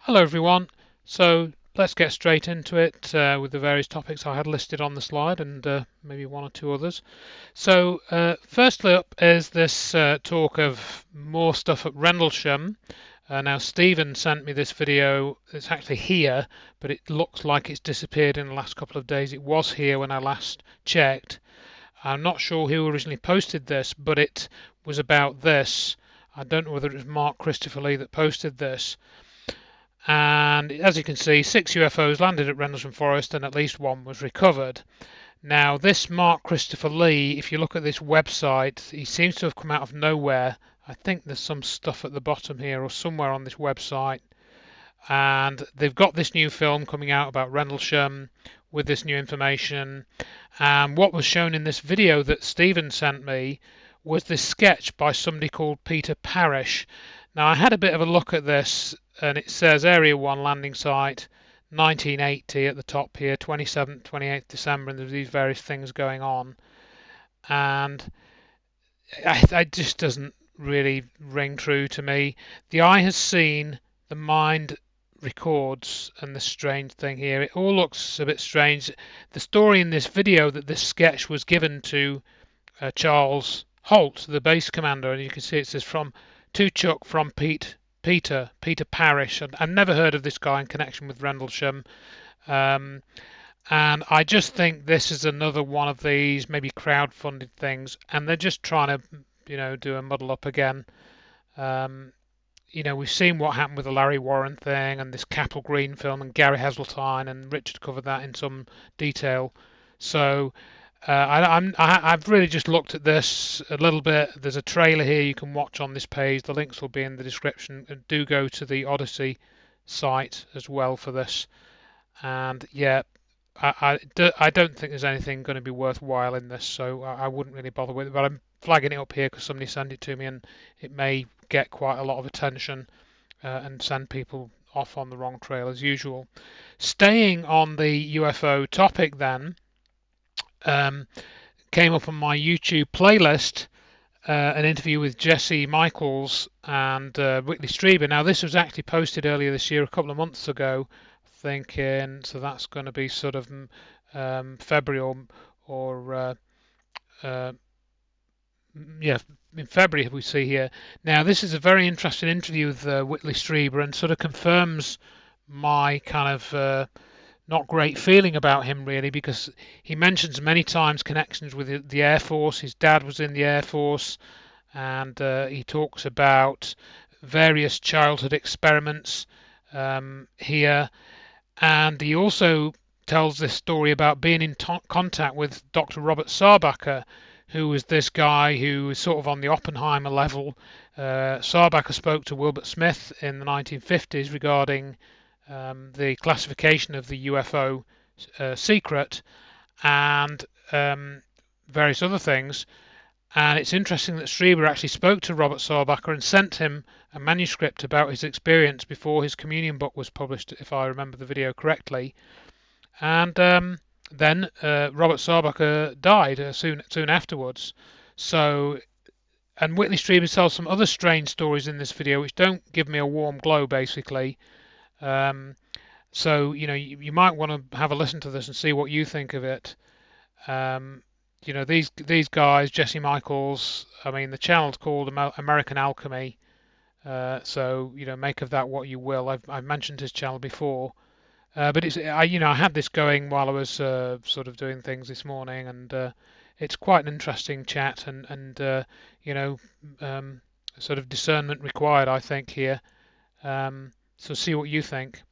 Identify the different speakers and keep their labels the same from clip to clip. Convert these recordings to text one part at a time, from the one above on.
Speaker 1: Hello everyone. So let's get straight into it with the various topics I had listed on the slide and maybe one or two others. So firstly up is this talk of more stuff at Rendlesham. Now Stephen sent me this video. It's actually here, but it looks like it's disappeared in the last couple of days. It was here when I last checked. I'm not sure who originally posted this, but it was about this. I don't know whether it was Mark Christopher Lee that posted this. And as you can see, 6 UFOs landed at Rendlesham Forest and at least one was recovered. Now, this Mark Christopher Lee, if you look at this website, he seems to have come out of nowhere. I think there's some stuff at the bottom here or somewhere on this website. And they've got this new film coming out about Rendlesham with this new information. And what was shown in this video that Stephen sent me was this sketch by somebody called Peter Parrish. Now, I had a bit of a look at this, and it says Area 1 landing site, 1980 at the top here, 27th, 28th December, and there's these various things going on. And it just doesn't really ring true to me. The eye has seen, the mind records, and the strange thing here, it all looks a bit strange. The story in this video that this sketch was given to Charles Holt, the base commander, and you can see it says to Chuck from Peter Parrish. And I've never heard of this guy in connection with Rendlesham. Um, and I just think this is another one of these maybe crowd-funded things, and they're just trying to, do a muddle up again. We've seen what happened with the Larry Warren thing and this Capel Green film, and Gary Heseltine, and Richard covered that in some detail. So I've really just looked at this a little bit. There's a trailer here you can watch on this page. The links will be in the description. And do go to the Odyssey site as well for this. And yeah, I don't think there's anything going to be worthwhile in this, so I wouldn't really bother with it. But I'm flagging it up here because somebody sent it to me, and it may get quite a lot of attention and send people off on the wrong trail as usual. Staying on the UFO topic then, came up on my YouTube playlist an interview with Jesse Michaels and Whitley Streiber. Now, this was actually posted earlier this year, a couple of months ago, thinking, so that's going to be sort of February or yeah, in February we see here. Now, this is a very interesting interview with Whitley Streiber and sort of confirms my kind of not great feeling about him really, because he mentions many times connections with the Air Force. His dad was in the Air Force, and he talks about various childhood experiments here, and he also tells this story about being in contact with Dr. Robert Sarbacher, who was this guy who was sort of on the Oppenheimer level. Sarbacher spoke to Wilbert Smith in the 1950s regarding the classification of the UFO secret and various other things. And it's interesting that Streiber actually spoke to Robert Sarbacher and sent him a manuscript about his experience before his communion book was published, if I remember the video correctly. And then Robert Sarbacher died soon afterwards. So, and Whitley Streiber tells some other strange stories in this video which don't give me a warm glow, basically. So you might want to have a listen to this and see what you think of it. These guys, Jesse Michaels. I mean, the channel's called American Alchemy. So make of that what you will. I've mentioned his channel before, but I had this going while I was sort of doing things this morning, and it's quite an interesting chat, and sort of discernment required, I think here. So see what you think.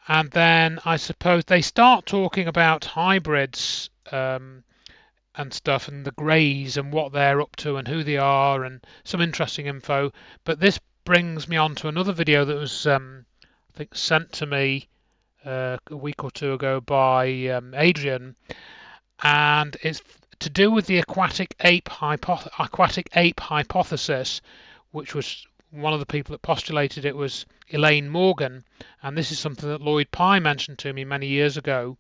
Speaker 1: And then I suppose they start talking about hybrids and stuff, and the Greys and what they're up to and who they are, and some interesting info. But this brings me on to another video that was I think sent to me a week or two ago by Adrian, and it's to do with the aquatic ape hypothesis, which was one of the people that postulated it was Elaine Morgan, and this is something that Lloyd Pye mentioned to me many years ago.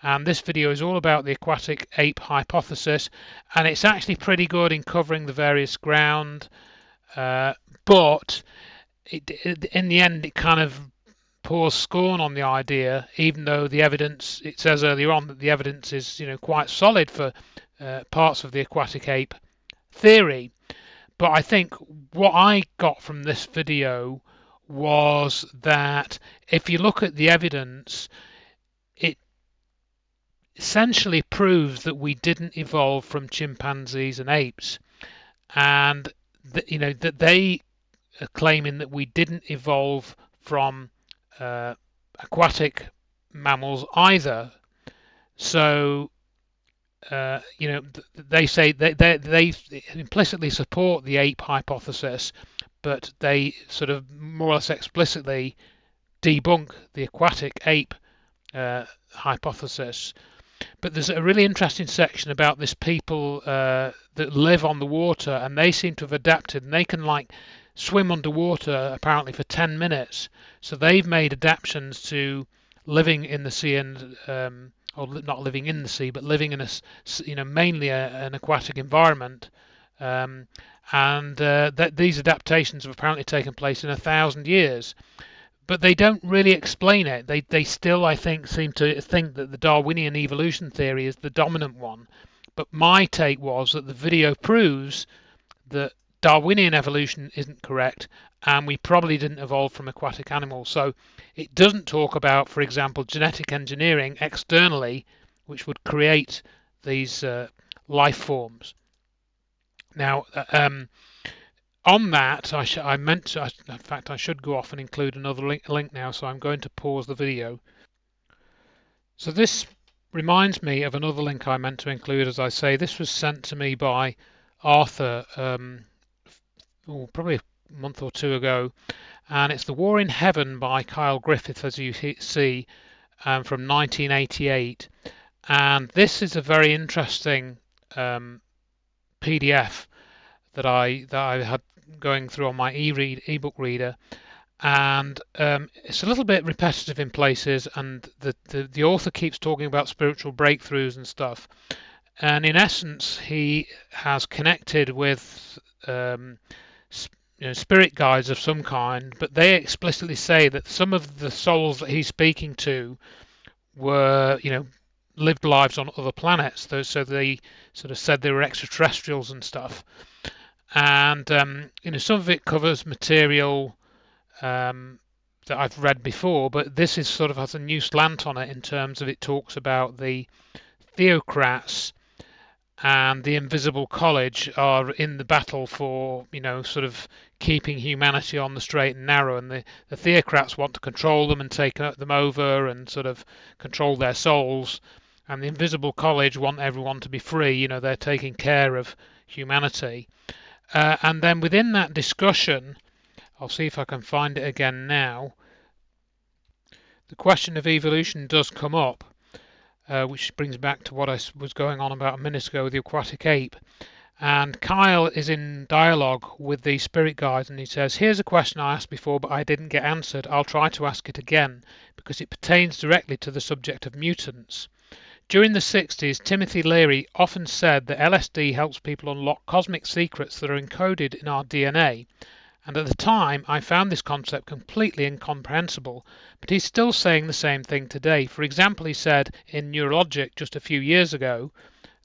Speaker 1: And this video is all about the aquatic ape hypothesis, and it's actually pretty good in covering the various ground, but in the end it kind of pours scorn on the idea, even though the evidence, it says earlier on that the evidence is, quite solid for parts of the aquatic ape theory. But I think what I got from this video was that if you look at the evidence, it essentially proves that we didn't evolve from chimpanzees and apes, and that they are claiming that we didn't evolve from aquatic mammals either. So they say they implicitly support the ape hypothesis, but they sort of more or less explicitly debunk the aquatic ape hypothesis. But there's a really interesting section about this people that live on the water, and they seem to have adapted, and they can swim underwater apparently for 10 minutes. So they've made adaptations to living in the sea and or not living in the sea, but living in mainly an aquatic environment. And that these adaptations have apparently taken place in 1,000 years. But they don't really explain it. They still, I think, seem to think that the Darwinian evolution theory is the dominant one. But my take was that the video proves that Darwinian evolution isn't correct, and we probably didn't evolve from aquatic animals. So it doesn't talk about, for example, genetic engineering externally, which would create these life forms. Now, on that, I meant to, in fact, I should go off and include another link now, so I'm going to pause the video. So this reminds me of another link I meant to include. As I say, this was sent to me by Arthur probably a month or two ago, and it's The War in Heaven by Kyle Griffith, as you see, from 1988. And this is a very interesting PDF that I had going through on my ebook reader, and it's a little bit repetitive in places, and the author keeps talking about spiritual breakthroughs and stuff, and in essence he has connected with spirit guides of some kind, but they explicitly say that some of the souls that he's speaking to were lived lives on other planets, so they sort of said they were extraterrestrials and stuff. And some of it covers material that I've read before, but this is sort of has a new slant on it in terms of it talks about the theocrats and the invisible college are in the battle for sort of keeping humanity on the straight and narrow, and the theocrats want to control them and take them over and sort of control their souls, and the invisible college want everyone to be free. They're taking care of humanity. And then within that discussion, I'll see if I can find it again now, the question of evolution does come up, which brings back to what I was going on about a minute ago with the aquatic ape. And Kyle is in dialogue with the spirit guides, and he says, here's a question I asked before but I didn't get answered. I'll try to ask it again because it pertains directly to the subject of mutants. During the 60s, Timothy Leary often said that LSD helps people unlock cosmic secrets that are encoded in our DNA. And at the time, I found this concept completely incomprehensible, but he's still saying the same thing today. For example, he said in Neurologic just a few years ago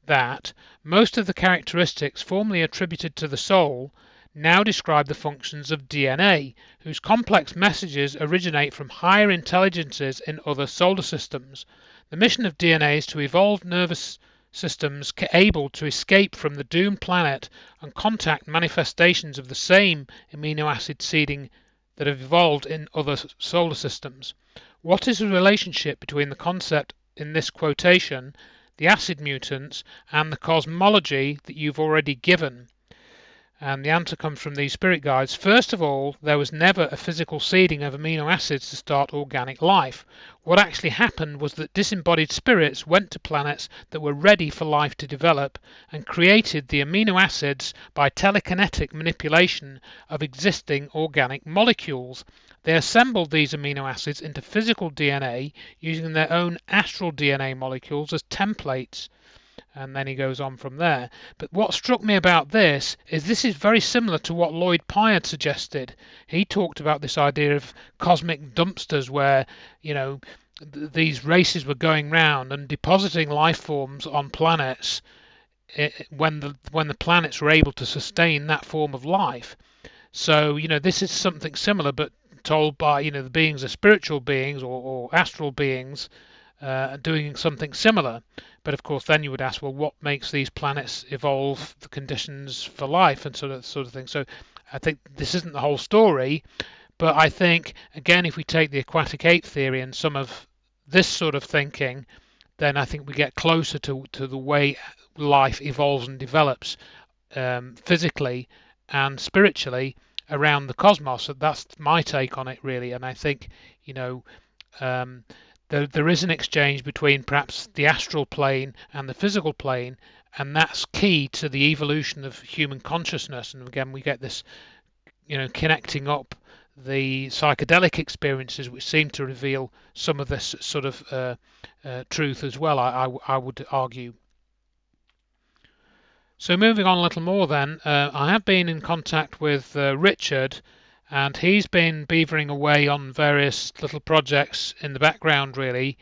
Speaker 1: that most of the characteristics formerly attributed to the soul now describe the functions of DNA, whose complex messages originate from higher intelligences in other solar systems. The mission of DNA is to evolve nervous systems able to escape from the doomed planet and contact manifestations of the same amino acid seeding that have evolved in other solar systems. What is the relationship between the concept in this quotation, the acid mutants, and the cosmology that you've already given? And the answer comes from these spirit guides. First of all, there was never a physical seeding of amino acids to start organic life. What actually happened was that disembodied spirits went to planets that were ready for life to develop and created the amino acids by telekinetic manipulation of existing organic molecules. They assembled these amino acids into physical DNA using their own astral DNA molecules as templates. and then he goes on from there. But what struck me about this is very similar to what Lloyd Pye had suggested. He talked about this idea of cosmic dumpsters where, these races were going round and depositing life forms on planets when the planets were able to sustain that form of life. So, this is something similar, but told by, the beings are spiritual beings or astral beings doing something similar. But of course, then you would ask, well, what makes these planets evolve the conditions for life and sort of thing. So I think this isn't the whole story, but I think, again, if we take the aquatic ape theory and some of this sort of thinking, then I think we get closer to the way life evolves and develops physically and spiritually around the cosmos. That's my take on it, really. And I think, there is an exchange between perhaps the astral plane and the physical plane, and that's key to the evolution of human consciousness. And again, we get this, connecting up the psychedelic experiences, which seem to reveal some of this sort of truth as well, I would argue. So moving on a little more then, I have been in contact with Richard, and he's been beavering away on various little projects in the background, really,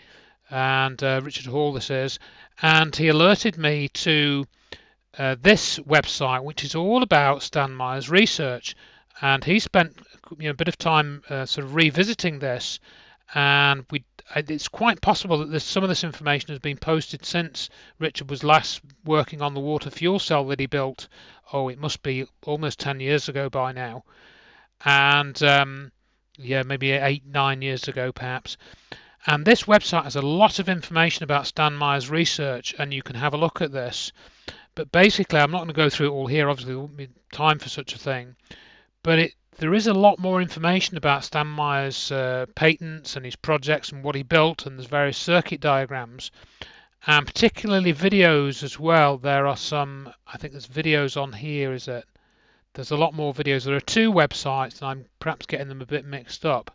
Speaker 1: and Richard Hall this is, and he alerted me to this website, which is all about Stan Meyer's research, and he spent a bit of time sort of revisiting this, and it's quite possible that some of this information has been posted since Richard was last working on the water fuel cell that he built. Oh, it must be almost 10 years ago by now, and maybe 8-9 years ago perhaps. And this website has a lot of information about Stan Meyer's research, and you can have a look at this. But basically, I'm not going to go through it all here, obviously there won't be time for such a thing, but there is a lot more information about Stan Meyer's patents and his projects and what he built, and there's various circuit diagrams, and particularly videos as well. There are some, I think there's videos on here, is it? There's a lot more videos. There are two websites, and I'm perhaps getting them a bit mixed up.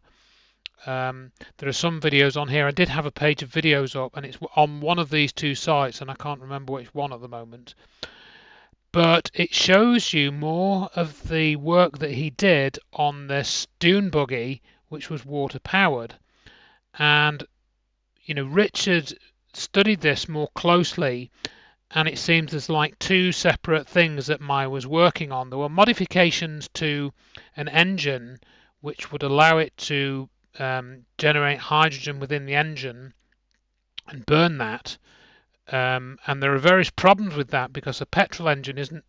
Speaker 1: There are some videos on here. I did have a page of videos up, and it's on one of these two sites, and I can't remember which one at the moment. But it shows you more of the work that he did on this dune buggy, which was water powered. And Richard studied this more closely, and it seems there's like two separate things that Meyer was working on. There were modifications to an engine which would allow it to generate hydrogen within the engine and burn that. And there are various problems with that because a petrol engine isn't,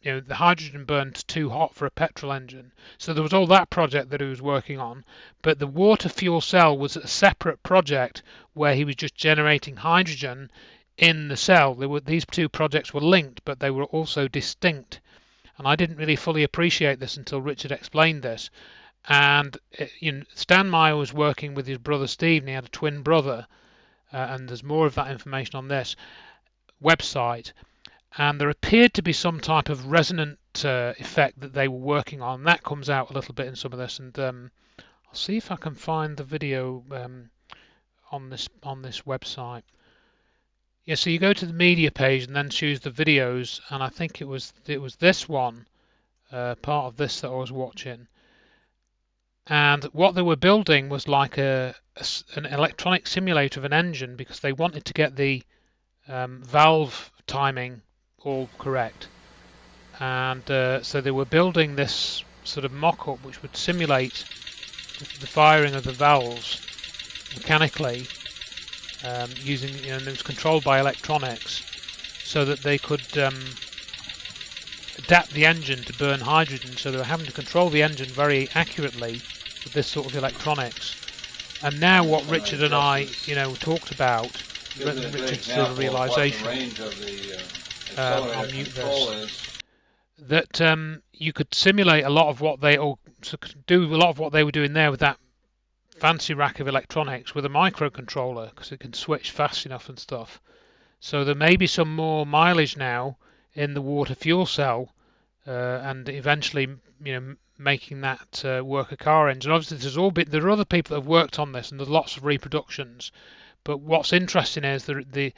Speaker 1: the hydrogen burns too hot for a petrol engine. So there was all that project that he was working on, but the water fuel cell was a separate project where he was just generating hydrogen in the cell. These two projects were linked, but they were also distinct. And I didn't really fully appreciate this until Richard explained this. And Stan Meyer was working with his brother Steve, and he had a twin brother. And there's more of that information on this website. And there appeared to be some type of resonant effect that they were working on. That comes out a little bit in some of this, and I'll see if I can find the video on this website. Yeah, so you go to the media page and then choose the videos, and I think it was this one, part of this that I was watching. And what they were building was like an electronic simulator of an engine, because they wanted to get the valve timing all correct. And so they were building this sort of mock-up which would simulate the firing of the valves mechanically, using, and it was controlled by electronics, so that they could adapt the engine to burn hydrogen. So they were having to control the engine very accurately with this sort of electronics. And now what Richard and I, talked about, Richard's sort of realization, I'll mute this, that you could simulate a lot of what they, or do a lot of what they were doing there with that fancy rack of electronics with a microcontroller, because it can switch fast enough and stuff. So there may be some more mileage now in the water fuel cell, and eventually, making that work a car engine. Obviously, there are other people that have worked on this, and there's lots of reproductions. But what's interesting is the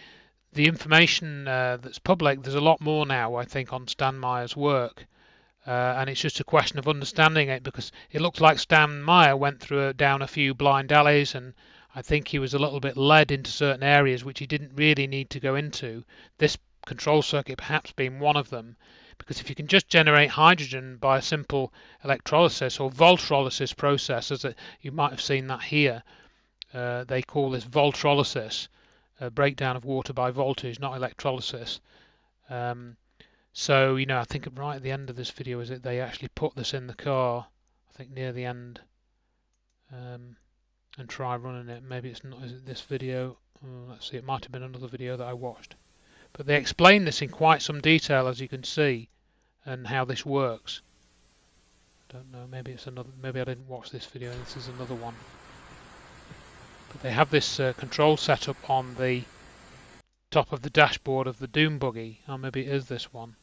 Speaker 1: the information that's public, there's a lot more now, I think, on Stan Meyer's work. And it's just a question of understanding it, because it looks like Stan Meyer went down a few blind alleys, and I think he was a little bit led into certain areas which he didn't really need to go into. This control circuit perhaps being one of them, because if you can just generate hydrogen by a simple electrolysis or voltrolysis process, as you might have seen that here, they call this voltrolysis, breakdown of water by voltage, not electrolysis. So, I think right at the end of this video is that they actually put this in the car, I think near the end, and try running it. Maybe it's not, is it this video? Let's see, it might have been another video that I watched. But they explain this in quite some detail, as you can see, and how this works. I don't know, maybe it's another, maybe I didn't watch this video, this is another one. But they have this control setup on the top of the dashboard of the Doom buggy, or maybe it is this one.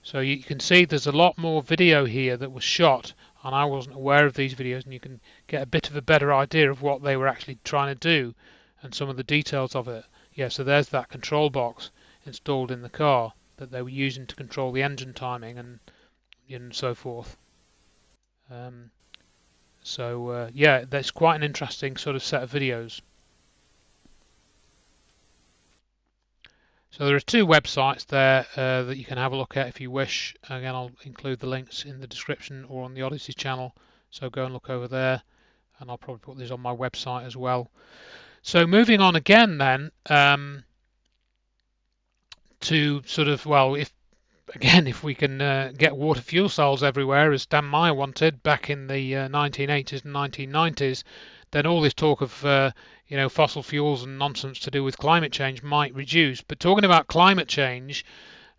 Speaker 1: So you can see there's a lot more video here that was shot, and I wasn't aware of these videos, and you can get a bit of a better idea of what they were actually trying to do and some of the details of it. Yeah, so there's that control box installed in the car that they were using to control the engine timing and so forth. Yeah, that's quite an interesting sort of set of videos. So there are two websites there that you can have a look at if you wish. Again, I'll include the links in the description or on the Odyssey channel. So go and look over there, and I'll probably put these on my website as well. So moving on again then to sort of, well, if we can get water fuel cells everywhere, as Stan Meyer wanted back in the 1980s and 1990s, then all this talk of fossil fuels and nonsense to do with climate change might reduce. But talking about climate change,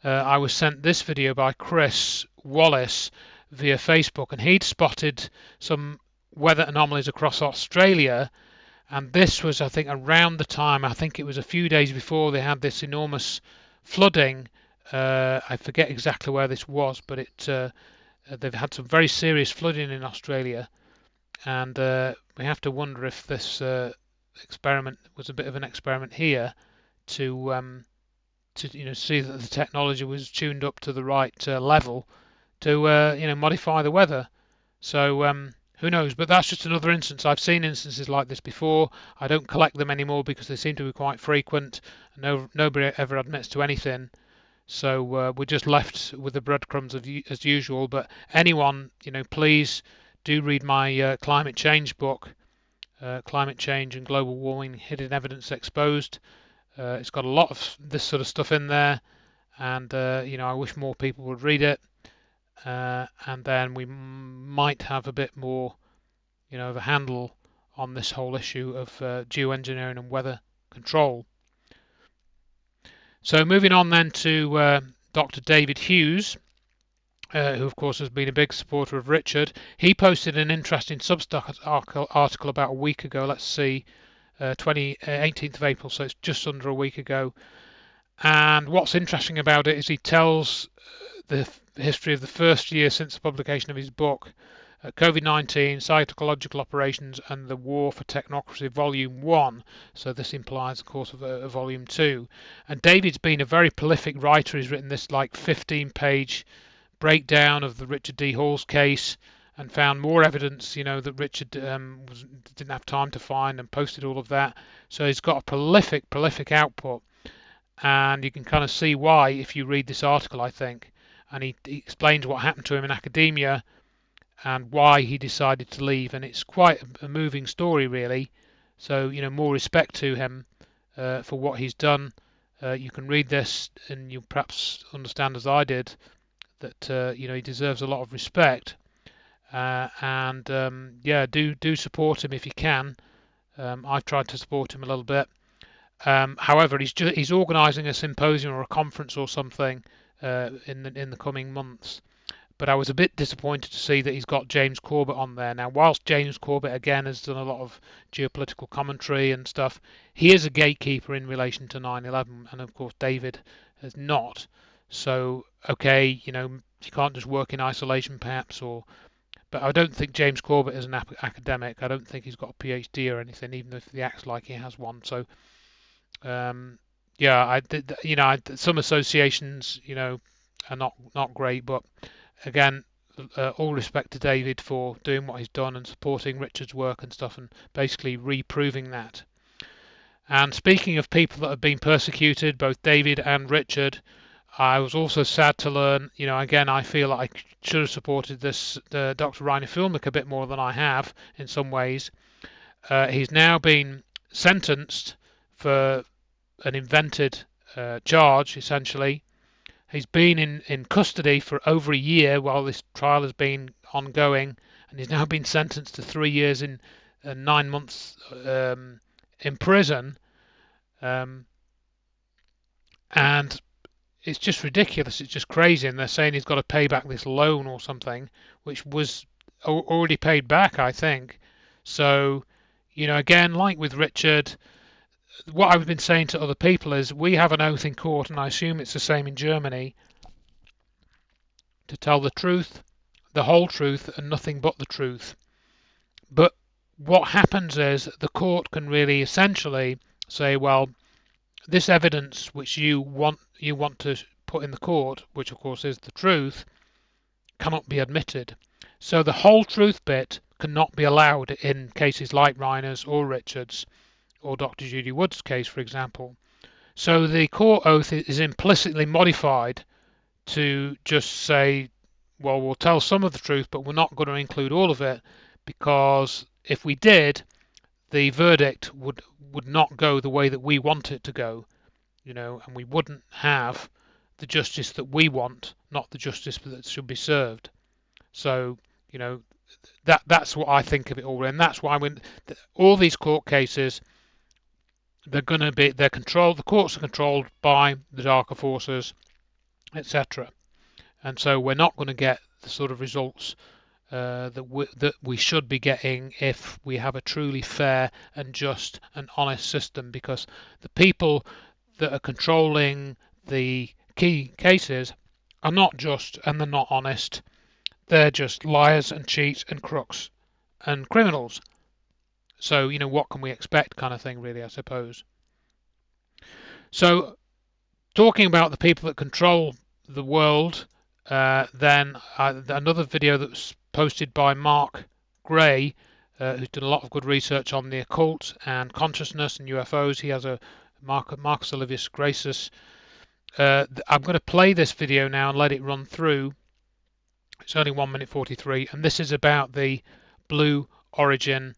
Speaker 1: I was sent this video by Chris Wallace via Facebook, and he'd spotted some weather anomalies across Australia, and this was, I think, around the time, I think it was a few days before they had this enormous flooding. I forget exactly where this was, but they've had some very serious flooding in Australia, and we have to wonder if this experiment was a bit of an experiment here to see that the technology was tuned up to the right level to modify the weather. So who knows? But that's just another instance. I've seen instances like this before. I don't collect them anymore because they seem to be quite frequent. Nobody ever admits to anything. So we're just left with the breadcrumbs as usual. But anyone, please do read my climate change book, Climate Change and Global Warming: Hidden Evidence Exposed. It's got a lot of this sort of stuff in there, and I wish more people would read it. And then we might have a bit more, of a handle on this whole issue of geoengineering and weather control. So moving on then to Dr. David Hughes, who of course has been a big supporter of Richard. He posted an interesting Substack article about a week ago. Let's see, 18th of April, so it's just under a week ago. And what's interesting about it is he tells the history of the first year since the publication of his book, COVID-19, Psychological Operations and the War for Technocracy, Volume 1. So this implies, of course, of a Volume 2. And David's been a very prolific writer. He's written this 15-page breakdown of the Richard D. Hall's case and found more evidence, that Richard didn't have time to find, and posted all of that. So he's got a prolific output. And you can kind of see why if you read this article, I think. And he explains what happened to him in academia and why he decided to leave. And it's quite a moving story, really. So, more respect to him for what he's done. You can read this and you perhaps understand, as I did, that he deserves a lot of respect. Do support him if you can. I've tried to support him a little bit. However, he's organising a symposium or a conference or something in the coming months. But I was a bit disappointed to see that he's got James Corbett on there. Now, whilst James Corbett, again, has done a lot of geopolitical commentary and stuff, he is a gatekeeper in relation to 9/11, and of course David has not. So, okay, you can't just work in isolation, perhaps, but I don't think James Corbett is an academic. I don't think he's got a PhD or anything, even if he acts like he has one. So, yeah, I did. Some associations, are not great, but again, all respect to David for doing what he's done and supporting Richard's work and stuff, and basically reproving that. And speaking of people that have been persecuted, both David and Richard, I was also sad to learn, again, I feel like I should have supported this Dr. Rainer Fulmick a bit more than I have in some ways. He's now been sentenced for an invented charge, essentially. He's been in custody for over a year while this trial has been ongoing, and he's now been sentenced to 3 years in 9 months in prison. Um, and it's just ridiculous. It's just crazy. And they're saying he's got to pay back this loan or something, which was already paid back, I think. So, again, like with Richard, what I've been saying to other people is we have an oath in court, and I assume it's the same in Germany, to tell the truth, the whole truth, and nothing but the truth. But what happens is the court can really essentially say, well, this evidence which you want to put in the court, which of course is the truth, cannot be admitted. So the whole truth bit cannot be allowed in cases like Reiner's or Richard's or Dr. Judy Wood's case, for example. So the court oath is implicitly modified to just say, well, we'll tell some of the truth, but we're not going to include all of it, because if we did, the verdict would not go the way that we want it to go, and we wouldn't have the justice that we want, not the justice that should be served. So, that's what I think of it all, and that's why when all these court cases, they're controlled. The courts are controlled by the darker forces, etc. And so we're not going to get the sort of results that we should be getting if we have a truly fair and just and honest system, because the people that are controlling the key cases are not just and they're not honest. They're just liars and cheats and crooks and criminals. So, what can we expect, kind of thing, really, I suppose. So, talking about the people that control the world, then another video that was posted by Mark Gray, who's done a lot of good research on the occult and consciousness and UFOs. He has a Marcus Olivius Gracious. I'm going to play this video now and let it run through. It's only 1 minute 43, and this is about the Blue Origin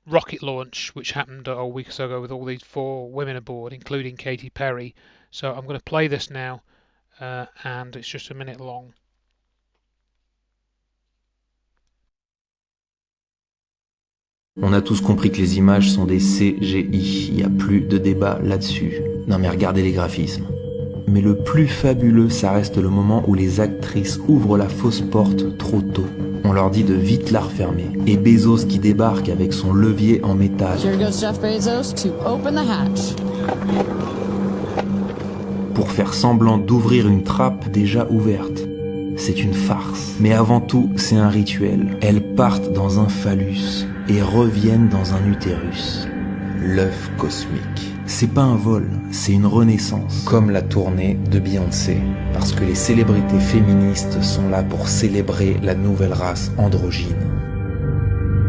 Speaker 1: rocket launch, which happened a week or so ago with all these 4 women aboard, including Katy Perry. So I'm going to play this now, and it's just a minute long.
Speaker 2: On a tous compris que les images sont des CGI, il n'y a plus de débat là-dessus. Non mais regardez les graphismes. Mais le plus fabuleux, ça reste le moment où les actrices ouvrent la fausse porte trop tôt. On leur dit de vite la refermer. Et Bezos qui débarque avec son levier en métal.
Speaker 3: Here goes Jeff Bezos to open the hatch.
Speaker 2: Pour faire semblant d'ouvrir une trappe déjà ouverte. C'est une farce. Mais avant tout, c'est un rituel. Elles partent dans un phallus et reviennent dans un utérus. L'œuf cosmique. C'est pas un vol, c'est une renaissance. Comme la tournée de Beyoncé. Parce que les célébrités féministes sont là pour célébrer la nouvelle race androgyne.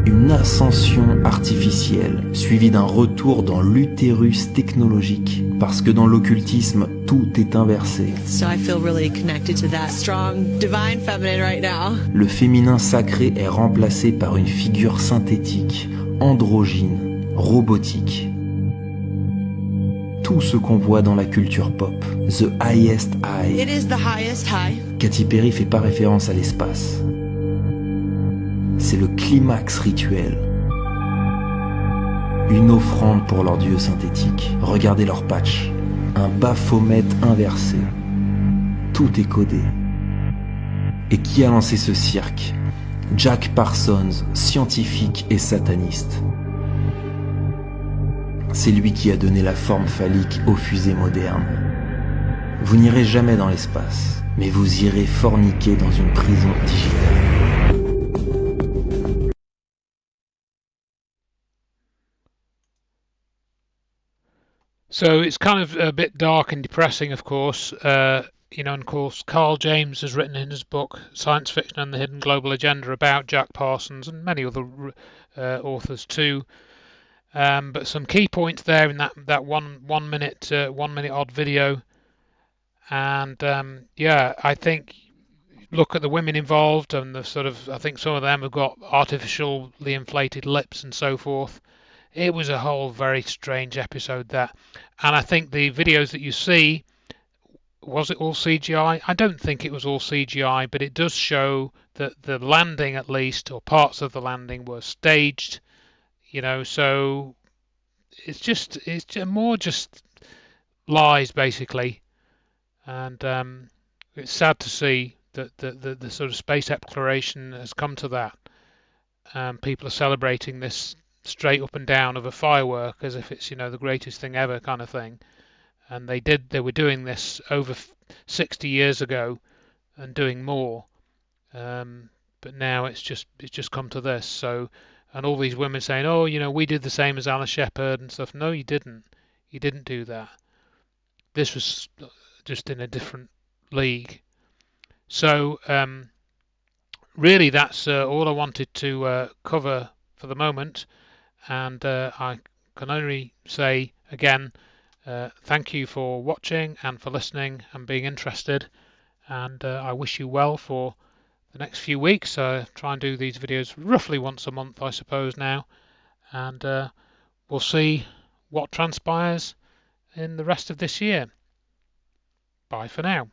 Speaker 2: Une ascension artificielle, suivie d'un retour dans l'utérus technologique. Parce que dans l'occultisme, tout est inversé.
Speaker 3: So I feel really connected to that strong divine feminine right now.
Speaker 2: Le féminin sacré est remplacé par une figure synthétique, androgyne, robotique. Tout ce qu'on voit dans la culture pop. The highest high.
Speaker 3: It is the highest high.
Speaker 2: Katy Perry fait pas référence à l'espace. C'est le climax rituel. Une offrande pour leur dieu synthétique. Regardez leur patch. Un Baphomet inversé. Tout est codé. Et qui a lancé ce cirque? Jack Parsons, scientifique et sataniste. C'est lui qui a donné la forme phallique aux fusées modernes. Vous n'irez jamais dans l'espace, mais vous irez forniquer dans une prison digitale.
Speaker 1: So it's kind of a bit dark and depressing, of course. And of course, Carl James has written in his book Science Fiction and the Hidden Global Agenda about Jack Parsons and many other authors too. But some key points there in that one minute odd video, and yeah, I think look at the women involved and the sort of I think some of them have got artificially inflated lips and so forth. It was a whole very strange episode that, and I think the videos that you see, was it all CGI? I don't think it was all CGI, but it does show that the landing, at least, or parts of the landing, were staged. So it's more just lies basically, and it's sad to see that the sort of space exploration has come to that. People are celebrating this straight up and down of a firework as if it's the greatest thing ever kind of thing. And they were doing this over 60 years ago and doing more. But now it's just come to this. So, and all these women saying, oh, we did the same as Alan Shepard and stuff. No, you didn't. You didn't do that. This was just in a different league. So really, that's all I wanted to cover for the moment. And I can only say again, thank you for watching and for listening and being interested. And I wish you well for the next few weeks. Try and do these videos roughly once a month, I suppose, now. And we'll see what transpires in the rest of this year. Bye for now.